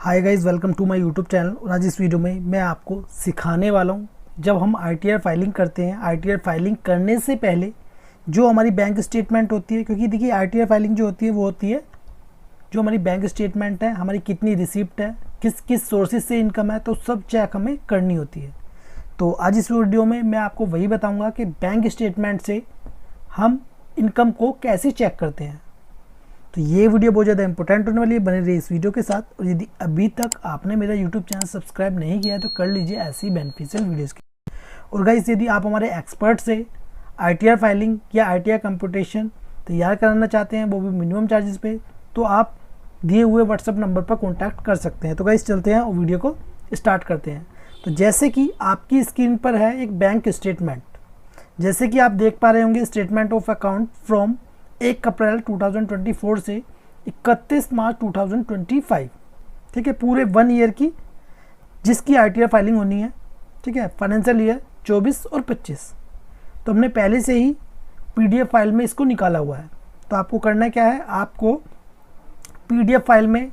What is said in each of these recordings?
Hi guys, welcome to my YouTube channel. और आज इस वीडियो में मैं आपको सिखाने वाला हूँ, जब हम आईटीआर फाइलिंग करते हैं, आईटीआर फाइलिंग करने से पहले जो हमारी बैंक स्टेटमेंट होती है, क्योंकि देखिए आईटीआर फाइलिंग जो होती है वो होती है जो हमारी बैंक स्टेटमेंट है, हमारी कितनी रिसिप्ट है, किस किस सोर्सेज से इनकम है, तो सब चेक हमें करनी होती है। तो आज इस वीडियो में मैं आपको वही बताऊँगा कि बैंक स्टेटमेंट से हम इनकम को कैसे चेक करते हैं। तो ये वीडियो बहुत ज़्यादा इंपॉर्टेंट होने वाली है, बने रहिए इस वीडियो के साथ। और यदि अभी तक आपने मेरा यूट्यूब चैनल सब्सक्राइब नहीं किया है तो कर लीजिए ऐसी बेनिफिशियल वीडियोस की। और गाइस, यदि आप हमारे एक्सपर्ट से आईटीआर फाइलिंग या आईटीआर कंप्यूटेशन तैयार कराना चाहते हैं, वो भी मिनिमम चार्जेस पे, तो आप दिए हुए व्हाट्सअप नंबर पर कॉन्टैक्ट कर सकते हैं। तो गाइस चलते हैं और वीडियो को स्टार्ट करते हैं। तो जैसे कि आपकी स्क्रीन पर है एक बैंक स्टेटमेंट, जैसे कि आप देख पा रहे होंगे, स्टेटमेंट ऑफ अकाउंट फ्रॉम 1 अप्रैल 2024 से 31 मार्च 2025, ठीक है, पूरे 1 ईयर की जिसकी आईटीआर फाइलिंग होनी है, ठीक है, फाइनेंशियल ईयर 24 और 25। तो हमने पहले से ही पीडीएफ फाइल में इसको निकाला हुआ है। तो आपको करना क्या है, आपको पीडीएफ फाइल में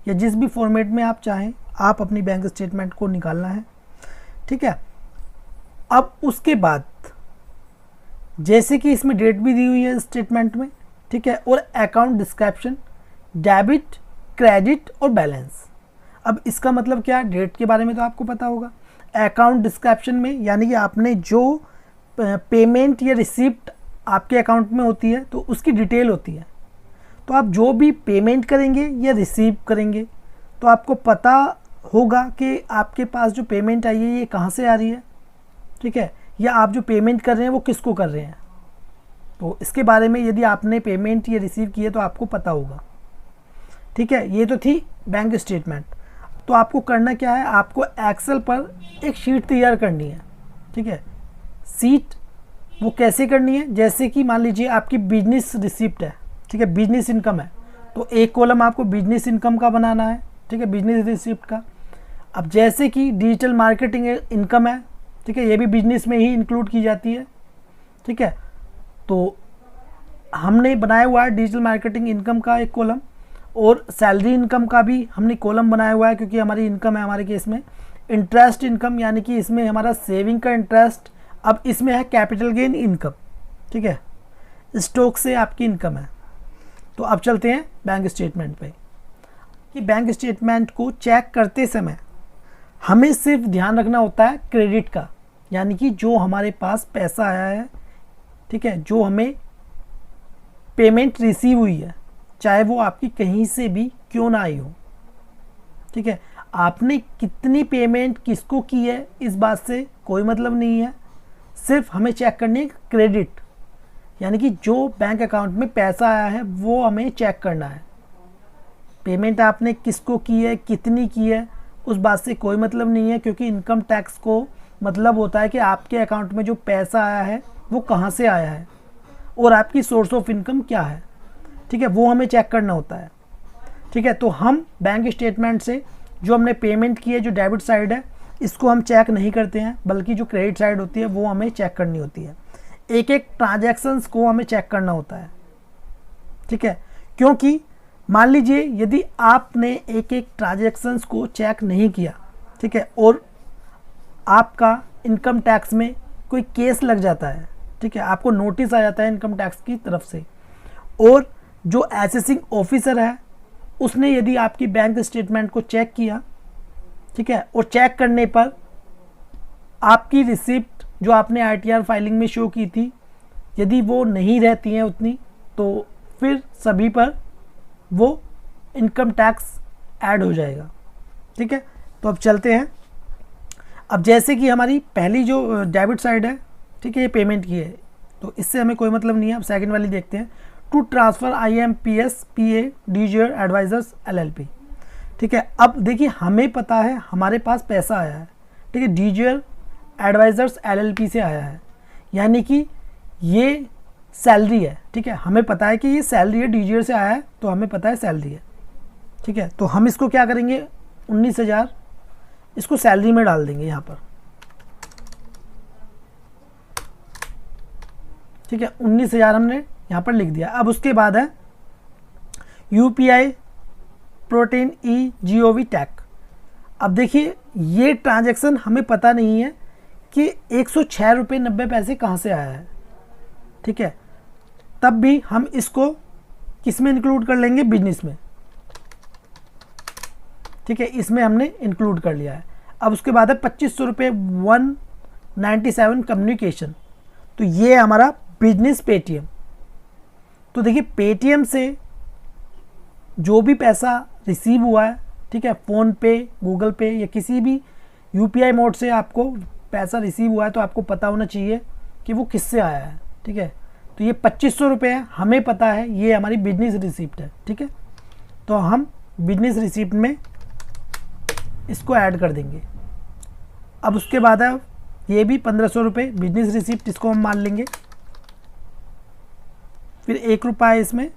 या जिस भी फॉर्मेट में आप चाहें, आप अपनी बैंक स्टेटमेंट को निकालना है, ठीक है। अब उसके बाद जैसे कि इसमें डेट भी दी हुई है स्टेटमेंट में, ठीक है, और अकाउंट डिस्क्रिप्शन, डेबिट, क्रेडिट और बैलेंस। अब इसका मतलब क्या, डेट के बारे में तो आपको पता होगा। अकाउंट डिस्क्रिप्शन में यानी कि आपने जो पेमेंट या रिसिप्ट आपके अकाउंट में होती है तो उसकी डिटेल होती है। तो आप जो भी पेमेंट करेंगे या रिसीव करेंगे तो आपको पता होगा कि आपके पास जो पेमेंट आई है ये कहाँ से आ रही है, ठीक है, या आप जो पेमेंट कर रहे हैं वो किसको कर रहे हैं। तो इसके बारे में यदि आपने पेमेंट या रिसीव की है तो आपको पता होगा, ठीक है। ये तो थी बैंक स्टेटमेंट। तो आपको करना क्या है, आपको एक्सेल पर एक शीट तैयार करनी है, ठीक है। शीट वो कैसे करनी है, जैसे कि मान लीजिए आपकी बिजनेस रिसिप्ट है, ठीक है, बिजनेस इनकम है, तो एक कॉलम आपको बिजनेस इनकम का बनाना है, ठीक है, बिजनेस रिसिप्ट का। अब जैसे कि डिजिटल मार्केटिंग इनकम है, ठीक है, ये भी बिजनेस में ही इंक्लूड की जाती है, ठीक है। तो हमने बनाया हुआ है डिजिटल मार्केटिंग इनकम का एक कॉलम, और सैलरी इनकम का भी हमने कॉलम बनाया हुआ है, क्योंकि हमारी इनकम है हमारे केस में इंटरेस्ट इनकम, यानी कि इसमें हमारा सेविंग का इंटरेस्ट। अब इसमें है कैपिटल गेन इनकम, ठीक है, स्टॉक से आपकी इनकम है। तो अब चलते हैं बैंक स्टेटमेंट पे। कि बैंक स्टेटमेंट को चेक करते समय हमें सिर्फ ध्यान रखना होता है क्रेडिट का, यानी कि जो हमारे पास पैसा आया है, ठीक है, जो हमें पेमेंट रिसीव हुई है, चाहे वो आपकी कहीं से भी क्यों ना आई हो, ठीक है। आपने कितनी पेमेंट किसको की है इस बात से कोई मतलब नहीं है, सिर्फ हमें चेक करनी है क्रेडिट, यानी कि जो बैंक अकाउंट में पैसा आया है वो हमें चेक करना है। पेमेंट आपने किसको की है, कितनी की है, उस बात से कोई मतलब नहीं है, क्योंकि इनकम टैक्स को मतलब होता है कि आपके अकाउंट में जो पैसा आया है वो कहाँ से आया है और आपकी सोर्स ऑफ इनकम क्या है, ठीक है, वो हमें चेक करना होता है, ठीक है। तो हम बैंक स्टेटमेंट से जो हमने पेमेंट की है, जो डेबिट साइड है, इसको हम चेक नहीं करते हैं, बल्कि जो क्रेडिट साइड होती है वो हमें चेक करनी होती है। एक एक ट्रांजैक्शंस को हमें चेक करना होता है, ठीक है। क्योंकि मान लीजिए यदि आपने एक एक ट्रांजैक्शंस को चेक नहीं किया, ठीक है, और आपका इनकम टैक्स में कोई केस लग जाता है, ठीक है, आपको नोटिस आ जाता है इनकम टैक्स की तरफ से, और जो असेसिंग ऑफिसर है उसने यदि आपकी बैंक स्टेटमेंट को चेक किया, ठीक है, और चेक करने पर आपकी रिसिप्ट जो आपने आईटीआर फाइलिंग में शो की थी, यदि वो नहीं रहती हैं उतनी, तो फिर सभी पर वो इनकम टैक्स ऐड हो जाएगा, ठीक है। तो अब चलते हैं। अब जैसे कि हमारी पहली जो डेबिट साइड है, ठीक है, ये पेमेंट की है, तो इससे हमें कोई मतलब नहीं है। अब सेकंड वाली देखते हैं, to transfer IMPS PA DGR advisors LLP, ठीक है। अब देखिए हमें पता है हमारे पास पैसा आया है, ठीक है, DGR एडवाइजर्स LLP से आया है, यानी कि ये सैलरी है, ठीक है, हमें पता है कि ये सैलरी है, DGR से आया है तो हमें पता है सैलरी है, ठीक है। तो हम इसको क्या करेंगे, 19,000 इसको सैलरी में डाल देंगे यहाँ पर, ठीक है, 19,000 हमने यहाँ पर लिख दिया। अब उसके बाद है UPI प्रोटीन ई GOV टैक। अब देखिए ये ट्रांजैक्शन हमें पता नहीं है कि 106 रुपये 90 पैसे कहाँ से आया है, ठीक है। तब भी हम इसको किस में इंक्लूड कर लेंगे, बिजनेस में, ठीक है, इसमें हमने इंक्लूड कर लिया है। अब उसके बाद है 2500 रुपये 197 कम्युनिकेशन, तो ये हमारा बिजनेस पेटीएम। तो देखिए पेटीएम से जो भी पैसा रिसीव हुआ है, ठीक है, फ़ोन पे, गूगल पे या किसी भी UPI मोड से आपको पैसा रिसीव हुआ है तो आपको पता होना चाहिए कि वो किससे आया है, ठीक है। तो ये 2500 रुपये है, हमें पता है ये हमारी बिजनेस रिसिप्ट है, ठीक है। तो हम बिजनेस रिसिप्ट में इसको ऐड कर देंगे। अब उसके बाद है ये भी 1500 रुपये बिजनेस रिसिप्ट, इसको हम मान लेंगे। फिर 1 रुपया है इसमें,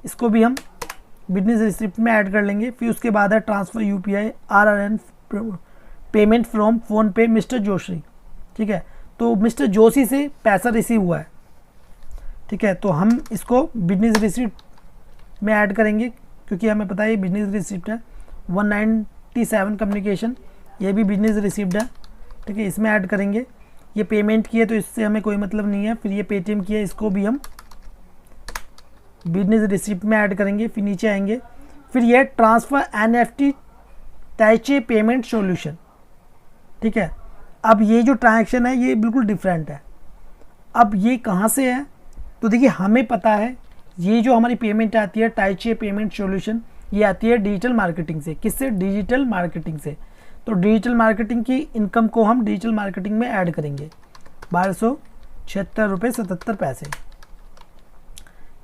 इसको भी हम बिजनेस रिसिप्ट में ऐड कर लेंगे। फिर उसके बाद है transfer UPI RRN payment from phone पे मिस्टर जोशी, ठीक है। तो मिस्टर जोशी से पैसा रिसीव हुआ है, ठीक है, तो हम इसको बिजनेस रिसिप्ट में ऐड करेंगे क्योंकि हमें पता है ये बिजनेस रिसिप्ट है। 197 कम्युनिकेशन, ये भी बिजनेस रिसिप्ट है, ठीक है, इसमें ऐड करेंगे। ये पेमेंट की है तो इससे हमें कोई मतलब नहीं है। फिर ये पेटीएम की है, इसको भी हम बिजनेस रिसिप्ट में ऐड करेंगे। फिर नीचे आएंगे, फिर ये ट्रांसफ़र NFT टाइचे पेमेंट सॉल्यूशन, ठीक है। अब ये जो ट्रांजैक्शन है ये बिल्कुल डिफरेंट है। अब ये कहाँ से है, तो देखिए हमें पता है ये जो हमारी पेमेंट आती है टाइचे पेमेंट सॉल्यूशन, ये आती है डिजिटल मार्केटिंग से। किससे, डिजिटल मार्केटिंग से। तो डिजिटल मार्केटिंग की इनकम को हम डिजिटल मार्केटिंग में ऐड करेंगे, 1276 रुपये 77 पैसे,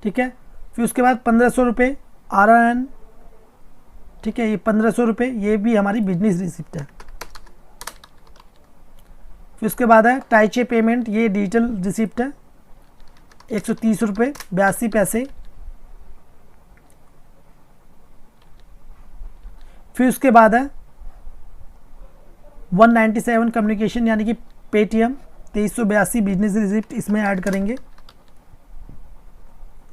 ठीक है। फिर उसके बाद 1500 रुपये RRN, ठीक है, ये 1500 रुपये, ये भी हमारी बिजनेस रिसिप्ट है। फिर उसके बाद है टाइचे पेमेंट, ये डिजिटल रिसिप्ट है, 130 रुपये 82 पैसे। फिर उसके बाद है 197 कम्युनिकेशन यानी कि पेटीएम, 2382 बिजनेस रिसिप्ट इसमें ऐड करेंगे।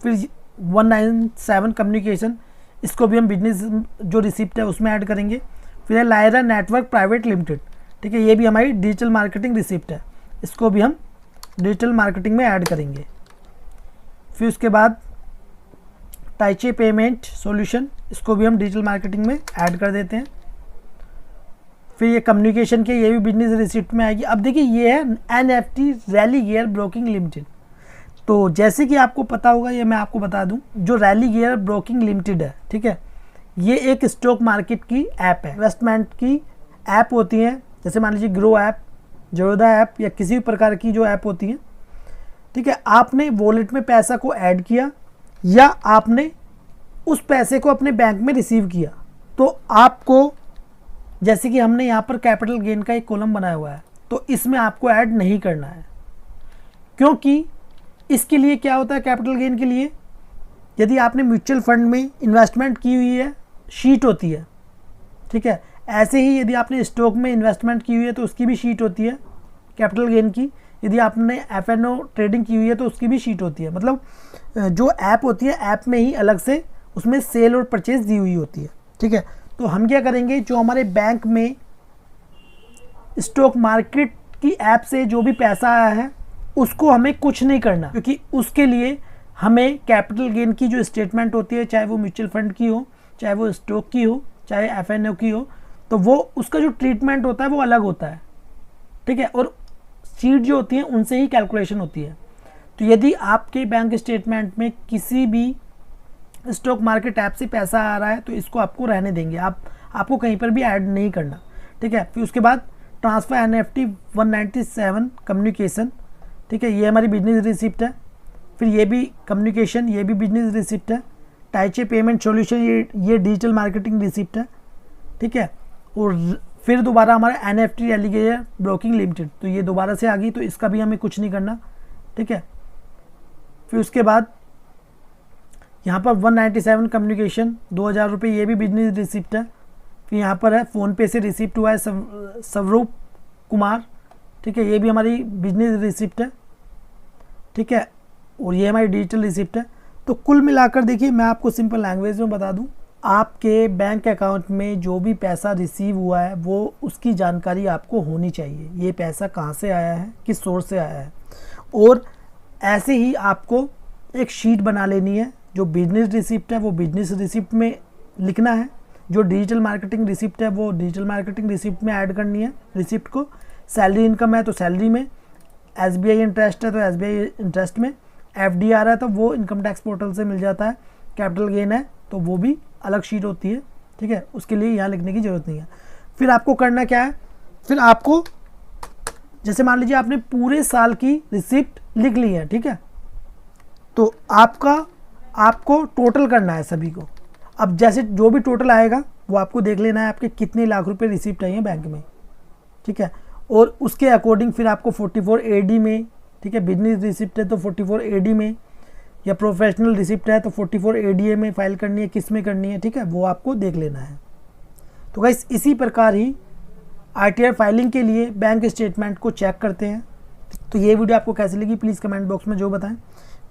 फिर 197 कम्युनिकेशन, इसको भी हम बिजनेस जो रिसिप्ट है उसमें ऐड करेंगे। फिर है लायरा नेटवर्क प्राइवेट लिमिटेड, ठीक है, ये भी हमारी डिजिटल मार्केटिंग रिसिप्ट है, इसको भी हम डिजिटल मार्केटिंग में ऐड करेंगे। फिर उसके बाद टाइचे पेमेंट सॉल्यूशन, इसको भी हम डिजिटल मार्केटिंग में ऐड कर देते हैं। फिर ये कम्युनिकेशन के, ये भी बिजनेस रिसिप्ट में आएगी। अब देखिए ये है NFT rally gear broking limited. तो जैसे कि आपको पता होगा, ये मैं आपको बता दूं, जो रैली गियर ब्रोकिंग लिमिटेड है, ठीक है, ये एक स्टॉक मार्केट की ऐप है, इन्वेस्टमेंट की ऐप होती हैं। जैसे मान लीजिए ग्रो ऐप, जरोदा ऐप या किसी भी प्रकार की जो ऐप होती हैं, ठीक है। आपने वॉलेट में पैसा को ऐड किया या आपने उस पैसे को अपने बैंक में रिसीव किया, तो आपको, जैसे कि हमने यहाँ पर कैपिटल गेन का एक कॉलम बनाया हुआ है, तो इसमें आपको ऐड नहीं करना है। क्योंकि इसके लिए क्या होता है, कैपिटल गेन के लिए यदि आपने म्यूचुअल फंड में इन्वेस्टमेंट की हुई है, शीट होती है, ठीक है। ऐसे ही यदि आपने स्टॉक में इन्वेस्टमेंट की हुई है तो उसकी भी शीट होती है कैपिटल गेन की। यदि आपने FNO ट्रेडिंग की हुई है तो उसकी भी शीट होती है। मतलब जो ऐप होती है, ऐप में ही अलग से उसमें सेल और परचेज दी हुई होती है, ठीक है। तो हम क्या करेंगे, जो हमारे बैंक में स्टॉक मार्केट की ऐप से जो भी पैसा आया है उसको हमें कुछ नहीं करना, क्योंकि उसके लिए हमें कैपिटल गेन की जो स्टेटमेंट होती है, चाहे वो म्यूचुअल फंड की हो, चाहे वो स्टॉक की हो, चाहे FNO की हो, तो वो उसका जो ट्रीटमेंट होता है वो अलग होता है, ठीक है। और शीट जो होती है उनसे ही कैलकुलेशन होती है। तो यदि आपके बैंक स्टेटमेंट में किसी भी स्टॉक मार्केट ऐप से पैसा आ रहा है तो इसको आपको रहने देंगे, आपको कहीं पर भी ऐड नहीं करना, ठीक है। फिर उसके बाद ट्रांसफ़र NFT 197 कम्युनिकेशन, ठीक है, ये हमारी बिजनेस रिसिप्ट है। फिर ये भी कम्युनिकेशन, ये भी बिजनेस रिसिप्ट है। टाइचे पेमेंट सॉल्यूशन, ये डिजिटल मार्केटिंग रिसिप्ट है, ठीक है। और फिर दोबारा हमारा NFT rally gear broking limited, तो ये दोबारा से आ गई, तो इसका भी हमें कुछ नहीं करना, ठीक है। फिर उसके बाद यहाँ पर 197 कम्युनिकेशन 2000 रुपये, ये भी बिजनेस रिसिप्ट है। फिर यहाँ पर है फ़ोनपे से रिसिप्ट हुआ है स्वरूप कुमार, ठीक है, ये भी हमारी बिजनेस रिसिप्ट है, ठीक है। और ये हमारी डिजिटल रिसिप्ट है। तो कुल मिलाकर देखिए, मैं आपको सिंपल लैंग्वेज में बता दूं आपके बैंक अकाउंट में जो भी पैसा रिसीव हुआ है वो उसकी जानकारी आपको होनी चाहिए। ये पैसा कहाँ से आया है, किस सोर्स से आया है। और ऐसे ही आपको एक शीट बना लेनी है। जो बिजनेस रिसिप्ट है वो बिजनेस रिसिप्ट में लिखना है, जो डिजिटल मार्केटिंग रिसिप्ट है वो डिजिटल मार्केटिंग रिसिप्ट में ऐड करनी है रिसिप्ट को। सैलरी इनकम है तो सैलरी में, SBI इंटरेस्ट है तो SBI इंटरेस्ट में, FD आ रहा है तो वो इनकम टैक्स पोर्टल से मिल जाता है, कैपिटल गेन है तो वो भी अलग शीट होती है, ठीक है, उसके लिए यहाँ लिखने की ज़रूरत नहीं है। फिर आपको करना क्या है, फिर आपको जैसे मान लीजिए आपने पूरे साल की रिसिप्ट लिख ली है, ठीक है, तो आपको टोटल करना है सभी को। अब जैसे जो भी टोटल आएगा वो आपको देख लेना है आपके कितने लाख रुपए रिसिप्ट आई हैं बैंक में, ठीक है, और उसके अकॉर्डिंग फिर आपको 44 AD में, ठीक है, बिजनेस रिसिप्ट है तो 44 AD में, या प्रोफेशनल रिसिप्ट है तो 44 ADA में फाइल करनी है, किस में करनी है, ठीक है, वो आपको देख लेना है। तो गाइस इसी प्रकार ही ITR फाइलिंग के लिए बैंक स्टेटमेंट को चेक करते हैं। तो ये वीडियो आपको कैसी लगी प्लीज़ कमेंट बॉक्स में जो बताएं।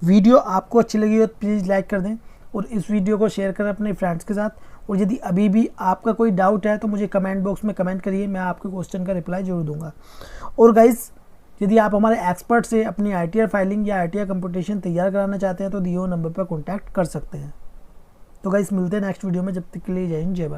वीडियो आपको अच्छी लगी हो तो प्लीज़ लाइक कर दें और इस वीडियो को शेयर करें अपने फ्रेंड्स के साथ। और यदि अभी भी आपका कोई डाउट है तो मुझे कमेंट बॉक्स में कमेंट करिए, मैं आपके क्वेश्चन का रिप्लाई जरूर दूंगा। और गाइस यदि आप हमारे एक्सपर्ट से अपनी ITR फाइलिंग या ITR कंपटीशन तैयार कराना चाहते हैं तो दिए हुए नंबर पर कॉन्टैक्ट कर सकते हैं। तो गाइस मिलते हैं नेक्स्ट वीडियो में, जब तक के लिए जय हिंद जय भारत।